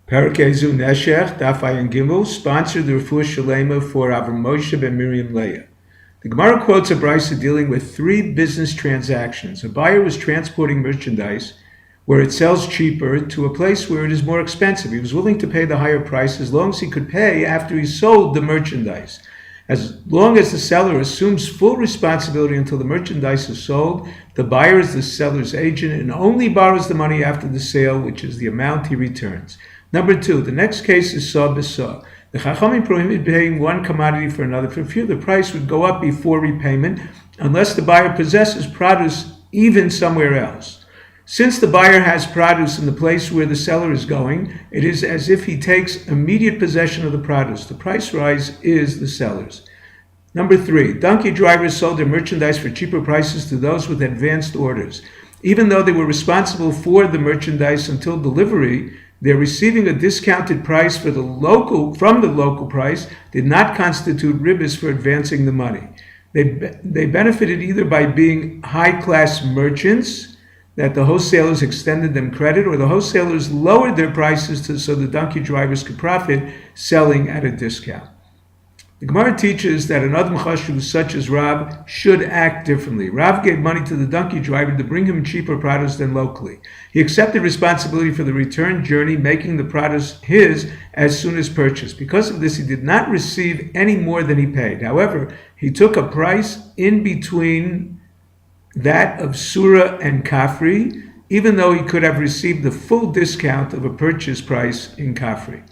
Parak Ezu Neshech, DAF IN Gimel, sponsored the Refuah Shalema for Avram Moshe ben Miriam Leah. The Gemara quotes a brisa dealing with 3 business transactions. A buyer was transporting merchandise where it sells cheaper to a place where it is more expensive. He was willing to pay the higher price as long as he could pay after he sold the merchandise. As long as the seller assumes full responsibility until the merchandise is sold, the buyer is the seller's agent and only borrows the money after the sale, which is the amount he returns. Number 2, the next case is saw b'saw. The Chachamim prohibit paying one commodity for another. For fear the price would go up before repayment unless the buyer possesses produce even somewhere else. Since the buyer has produce in the place where the seller is going, it is as if he takes immediate possession of the produce. The price rise is the seller's. Number 3, donkey drivers sold their merchandise for cheaper prices to those with advanced orders. Even though they were responsible for the merchandise until delivery, their receiving a discounted price from the local price did not constitute RABBIS for advancing the money. They benefited either by being high-class merchants, that the wholesalers extended them credit, or the wholesalers lowered their prices so the donkey drivers could profit, selling at a discount. The Gemara teaches that an Adam Chashuv such as Rav should act differently. Rav gave money to the donkey driver to bring him cheaper produce than locally. He accepted responsibility for the return journey, making the produce his as soon as purchased. Because of this, he did not receive any more than he paid. However, he took a price in between that of Surah and Kafri, even though he could have received the full discount of a purchase price in Kafri.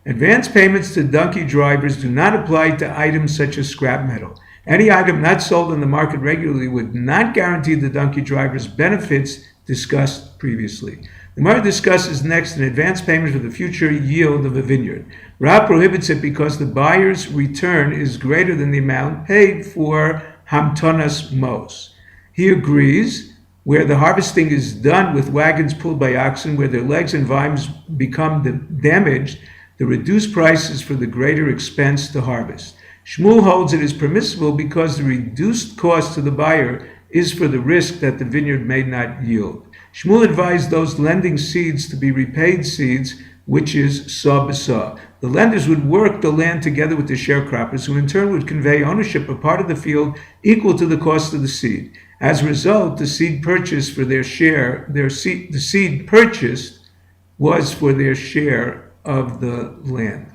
Advance payments to donkey drivers do not apply to items such as scrap metal. Any item not sold on the market regularly would not guarantee the donkey drivers benefits discussed previously. The Gemara discusses next an advance payment for the future yield of a vineyard. Rav prohibits it because the buyer's return is greater than the amount paid for hamtonas mos. He agrees where the harvesting is done with wagons pulled by oxen, where their legs and vines become damaged, the reduced price is for the greater expense to harvest. Shmuel holds it is permissible because the reduced cost to the buyer is for the risk that the vineyard may not yield. Shmuel advised those lending seeds to be repaid seeds, which is saw b'saw. The lenders would work the land together with the sharecroppers, who in turn would convey ownership of part of the field equal to the cost of the seed. As a result, the seed purchased for their share, the seed purchased was for their share of the land.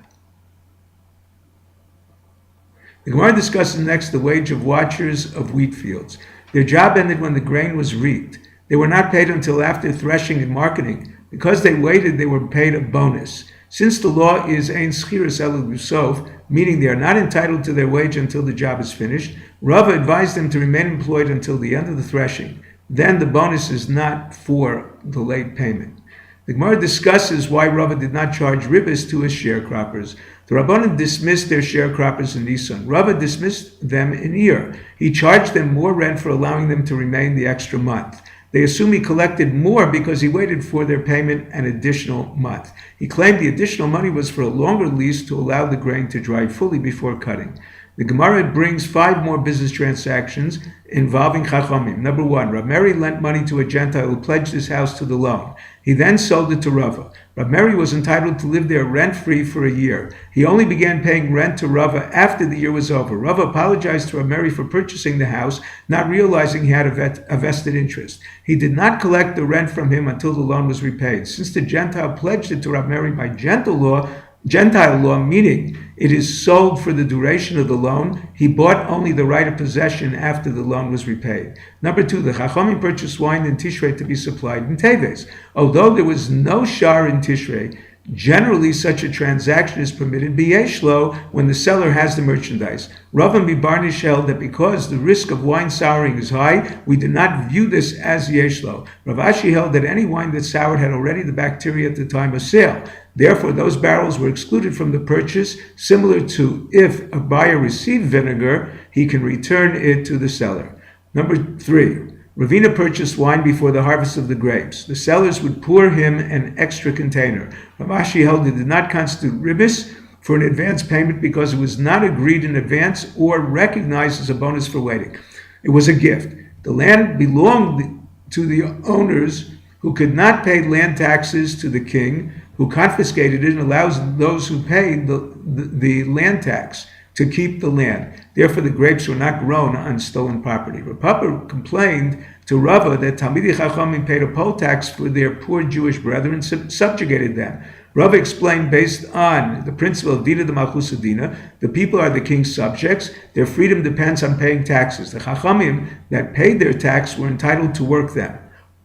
The Gemara discusses next the wage of watchers of wheat fields. Their job ended when the grain was reaped. They were not paid until after threshing and marketing. Because they waited, they were paid a bonus. Since the law is ein schiras ela b'sof, meaning they are not entitled to their wage until the job is finished, Rava advised them to remain employed until the end of the threshing. Then the bonus is not for the late payment. The Gemara discusses why Rava did not charge RABBIS to his sharecroppers. The Rabbanan dismissed their sharecroppers in Nisan. Rava dismissed them in Iyar. He charged them more rent for allowing them to remain the extra month. They assume he collected more because he waited for their payment an additional month. He claimed the additional money was for a longer lease to allow the grain to dry fully before cutting. The Gemara brings 5 more business transactions involving Chachamim. Number 1, Rav Meri lent money to a Gentile who pledged his house to the loan. He then sold it to Rava. Rav Meri was entitled to live there rent-free for a year. He only began paying rent to Rava after the year was over. Rava apologized to Rav Meri for purchasing the house, not realizing he had a vested interest. He did not collect the rent from him until the loan was repaid. Since the Gentile pledged it to Rav Meri by Gentile law, meaning it is sold for the duration of the loan, he bought only the right of possession after the loan was repaid. Number 2, the Chachamim purchased wine in Tishrei to be supplied in Teves. Although there was no shar in Tishrei, generally such a transaction is permitted b'yeshlo when the seller has the merchandise. Rav and Bibarnish held that because the risk of wine souring is high, we do not view this as yeshlo. Rav Ashi held that any wine that soured had already the bacteria at the time of sale. Therefore, those barrels were excluded from the purchase, similar to if a buyer received vinegar, he can return it to the seller. Number 3, Ravina purchased wine before the harvest of the grapes. The sellers would pour him an extra container. Rav Ashi held it did not constitute RABBIS for an advance payment because it was not agreed in advance or recognized as a bonus for waiting. It was a gift. The land belonged to the owners who could not pay land taxes to the king, who confiscated it and allows those who paid the land tax to keep the land. Therefore, the grapes were not grown on stolen property. Rav Papa complained to Rava that Talmidei Chachamim paid a poll tax for their poor Jewish brethren, subjugated them. Rava explained, based on the principle of Dina de Malchus Dina, the people are the king's subjects. Their freedom depends on paying taxes. The Chachamim that paid their tax were entitled to work them.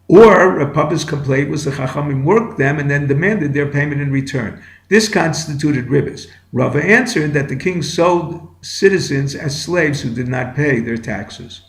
Or Rav Papa's complaint was the Chachamim worked them and then demanded their payment in return. This constituted RABBIS. Rava answered that the king sold citizens as slaves who did not pay their taxes.